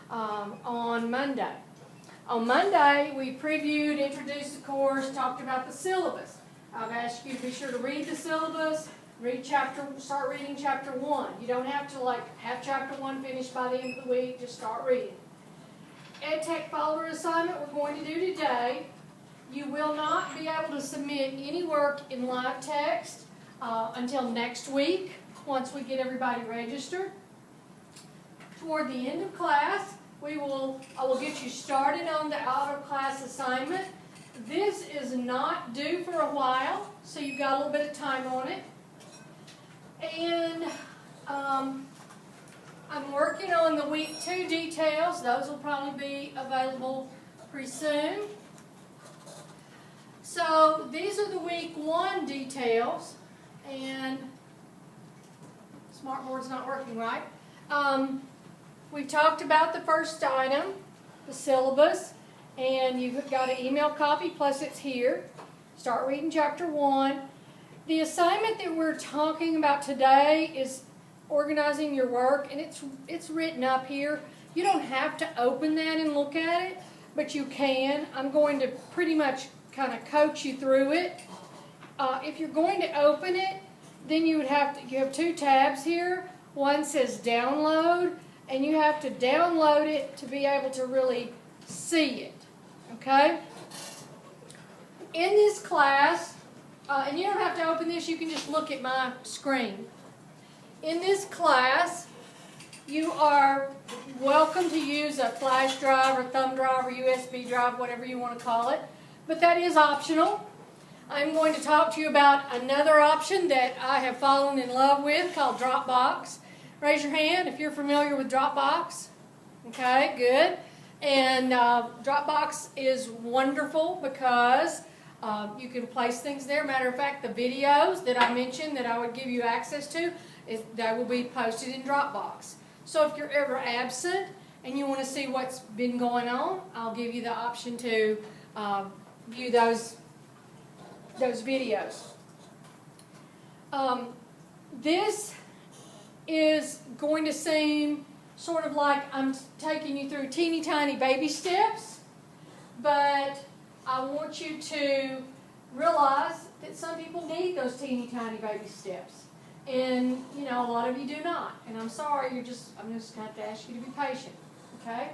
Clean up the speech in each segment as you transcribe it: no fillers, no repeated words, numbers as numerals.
on Monday. On Monday, we previewed, introduced the course, talked about the syllabus. I've asked you to be sure to read the syllabus, start reading chapter 1. You don't have to have chapter 1 finished by the end of the week, just start reading. EdTech follower assignment we're going to do today. You will not be able to submit any work in live text until next week, once we get everybody registered. Toward the end of class, I will get you started on the out-of-class assignment. This is not due for a while, so you've got a little bit of time on it. And I'm working on the week 2 details. Those will probably be available pretty soon. So these are the week 1 details, and Smartboard's not working right. We've talked about the first item, the syllabus, and you've got an email copy, plus it's here. Start reading chapter 1. The assignment that we're talking about today is organizing your work, and it's written up here. You don't have to open that and look at it, but you can. I'm going to pretty much kind of coach you through it. If you're going to open it, then you have 2 tabs here. One says download, and you have to download it to be able to really see it. Okay? In this class, and you don't have to open this, you can just look at my screen. In this class, you are welcome to use a flash drive or thumb drive or USB drive, whatever you want to call it, but that is optional. I'm going to talk to you about another option that I have fallen in love with called Dropbox. Raise your hand if you're familiar with Dropbox. Okay, good. And Dropbox is wonderful because you can place things there. Matter of fact, the videos that I mentioned that I would give you access to, they will be posted in Dropbox. So if you're ever absent and you want to see what's been going on, I'll give you the option to view those videos. This is going to seem sort of like I'm taking you through teeny tiny baby steps, but I want you to realize that some people need those teeny tiny baby steps, and a lot of you do not. And I'm sorry, I'm just going to have to ask you to be patient. Okay?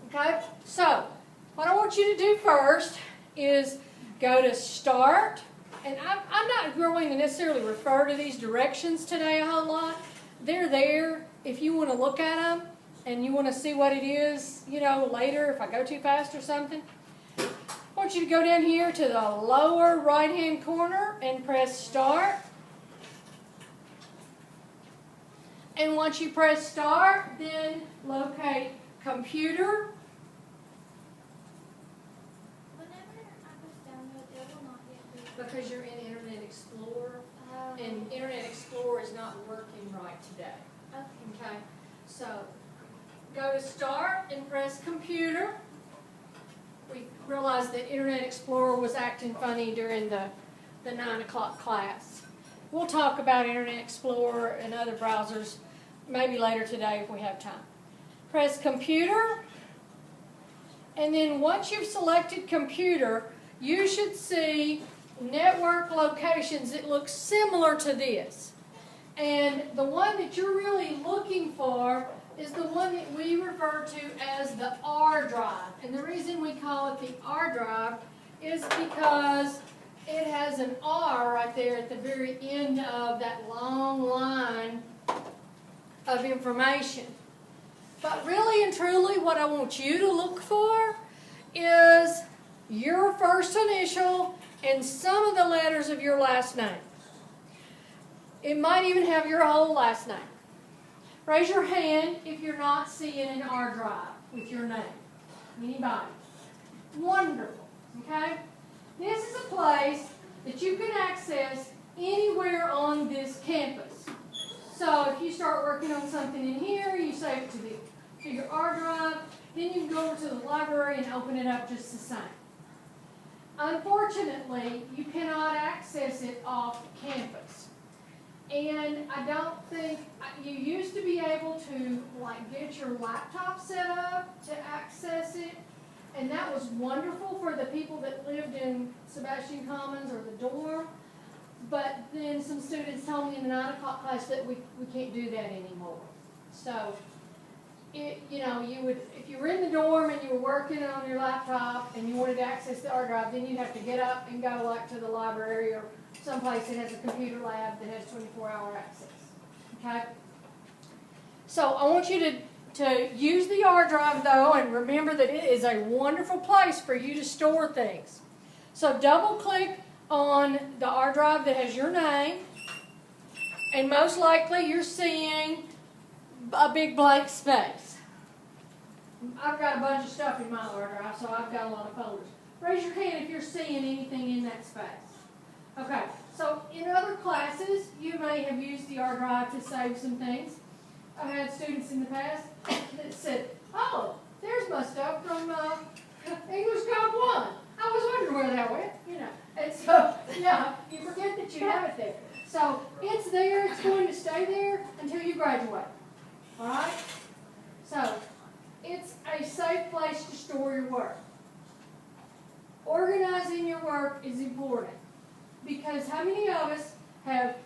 Okay. So what I want you to do first is go to Start. And I'm not going to necessarily refer to these directions today a whole lot. They're there if you want to look at them and you want to see what it is, later if I go too fast or something. I want you to go down here to the lower right-hand corner and press Start. And once you press Start, then locate Computer. Because you're in Internet Explorer, and Internet Explorer is not working right today. Okay. So go to Start and press Computer. We realized that Internet Explorer was acting funny during the 9 o'clock class. We'll talk about Internet Explorer and other browsers maybe later today if we have time. Press Computer, and then once you've selected Computer, you should see network locations that look similar to this. And the one that you're really looking for is the one that we refer to as the R drive. And the reason we call it the R drive is because it has an R right there at the very end of that long line of information. But really and truly what I want you to look for is your first initial and some of the letters of your last name. It might even have your whole last name. Raise your hand if you're not seeing an R drive with your name. Anybody? Wonderful. Okay? This is a place that you can access anywhere on this campus. So if you start working on something in here, you save it to your R drive, then you can go over to the library and open it up just the same. Unfortunately, you cannot access it off campus. And I don't think, you used to be able to like get your laptop set up to access it. And that was wonderful for the people that lived in Sebastian Commons or the dorm. But then some students told me in the 9 o'clock class that we can't do that anymore. So, you would, if you were in the dorm and you were working on your laptop and you wanted to access the R drive, then you'd have to get up and go like to the library or someplace that has a computer lab that has 24-hour access. Okay? So I want you to use the R drive though, and remember that it is a wonderful place for you to store things. So double click on the R drive that has your name, and most likely you're seeing a big blank space. I've got a bunch of stuff in my R drive, so I've got a lot of folders. Raise your hand if you're seeing anything in that space. Okay, so in other classes, you may have used the R drive to save some things. I've had students in the past that said, oh, there's my stuff from English Comp 1. I was wondering where that went, And so, yeah, you forget that you have it there. So it's there, it's going to stay there until you graduate. All right? So it's a safe place to store your work. Organizing your work is important because how many of us have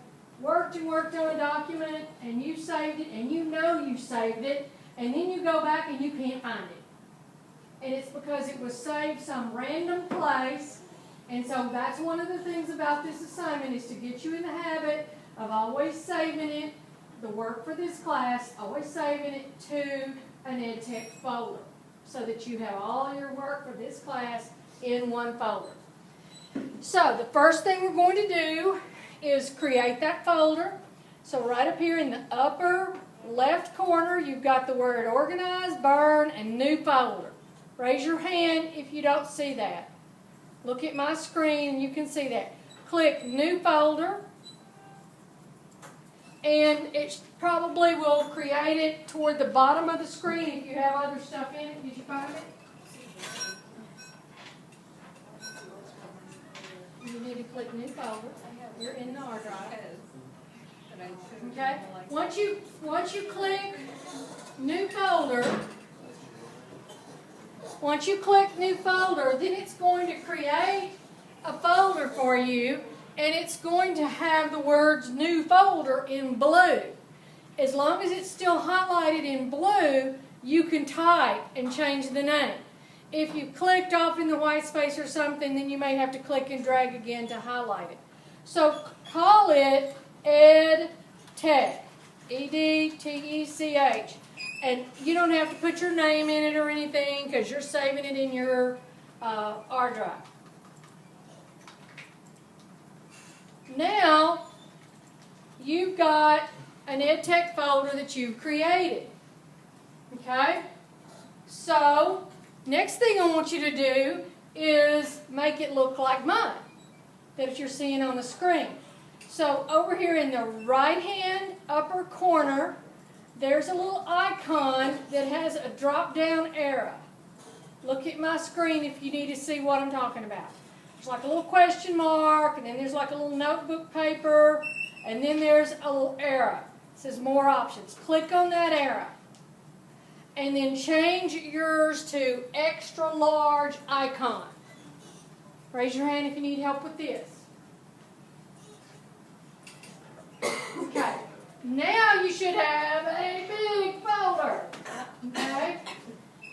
worked and worked on a document and you saved it and you know you saved it and then you go back and you can't find it. And it's because it was saved some random place. And so that's one of the things about this assignment is to get you in the habit of always saving it, the work for this class, always saving it to an EdTech folder so that you have all your work for this class in one folder. So the first thing we're going to do is create that folder. So right up here in the upper left corner, you've got the word organize, burn, and new folder. Raise your hand if you don't see that. Look at my screen and you can see that. Click new folder. And it probably will create it toward the bottom of the screen if you have other stuff in it. Did you find it? You need to click new folder. You're in the R drive. Okay? Once you click new folder, then it's going to create a folder for you, and it's going to have the words new folder in blue. As long as it's still highlighted in blue, you can type and change the name. If you clicked off in the white space or something, then you may have to click and drag again to highlight it. So call it EdTech, EdTech, and you don't have to put your name in it or anything because you're saving it in your R drive. Now, you've got an EdTech folder that you've created. Okay? So, next thing I want you to do is make it look like mine that you're seeing on the screen. So, over here in the right-hand upper corner, there's a little icon that has a drop-down arrow. Look at my screen if you need to see what I'm talking about. There's like a little question mark, and then there's like a little notebook paper, and then there's a little arrow. It says more options. Click on that arrow. And then change yours to extra large icon. Raise your hand if you need help with this. Okay. Now you should have a big folder. Okay?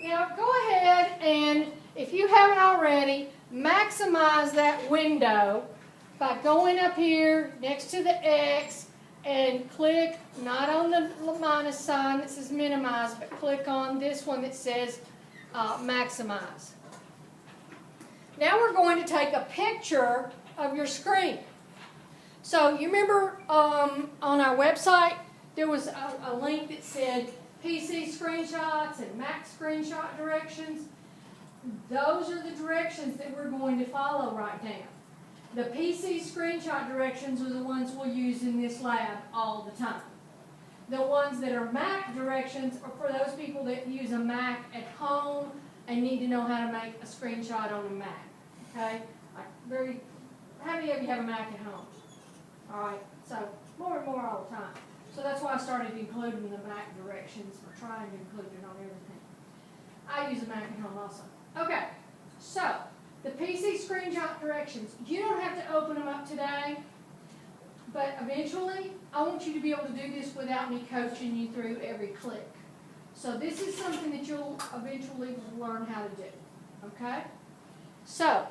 Now go ahead and, if you haven't already, maximize that window by going up here next to the X and click not on the minus sign that says minimize, but click on this one that says maximize. Now we're going to take a picture of your screen. So you remember on our website there was a link that said PC screenshots and Mac screenshot directions. Those are the directions that we're going to follow right now. The PC screenshot directions are the ones we'll use in this lab all the time. The ones that are Mac directions are for those people that use a Mac at home and need to know how to make a screenshot on a Mac. Okay? How many of you have a Mac at home? All right, so more and more all the time. So that's why I started including the Mac directions, or trying to include it on everything. I use a Mac at home also. Okay, so the PC screenshot directions, you don't have to open them up today, but eventually I want you to be able to do this without me coaching you through every click. So this is something that you'll eventually learn how to do, okay? So